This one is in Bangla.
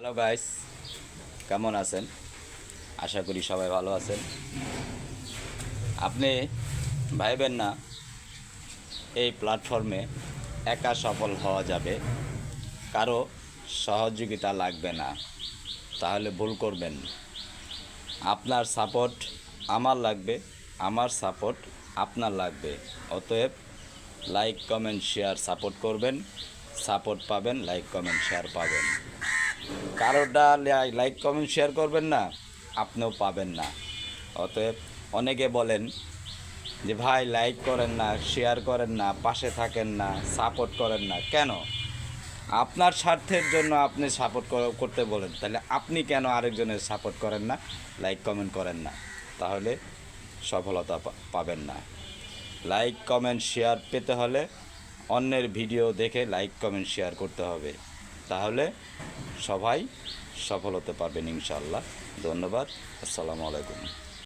হ্যালো গাইস, কেমন আছেন? আশা করি সবাই ভালো আছেন। আপনি ভাইবেন না এই প্ল্যাটফর্মে একা সফল হওয়া যাবে, কারো সহযোগিতা লাগবে না। তাহলে ভুল করবেন। আপনার সাপোর্ট আমার লাগবে, আমার সাপোর্ট আপনার লাগবে। অতএব লাইক কমেন্ট শেয়ার সাপোর্ট করবেন, সাপোর্ট পাবেন, লাইক কমেন্ট শেয়ার পাবেন। কারোটা লাইক কমেন্ট শেয়ার করবেন না, আপনিও পাবেন না। অতএব অনেকে বলেন যে ভাই লাইক করেন না, শেয়ার করেন না, পাশে থাকেন না, সাপোর্ট করেন না কেন? আপনার স্বার্থের জন্য আপনি সাপোর্ট করতে বলেন, তাহলে আপনি কেন আরেকজনের সাপোর্ট করেন না, লাইক কমেন্ট করেন না? তাহলে সফলতা পাবেন না। লাইক কমেন্ট শেয়ার পেতে হলে অন্যের ভিডিও দেখে লাইক কমেন্ট শেয়ার করতে হবে, তাহলে সবাই সফল হতে পারবেন ইনশাআল্লাহ। ধন্যবাদ। আসসালামু আলাইকুম।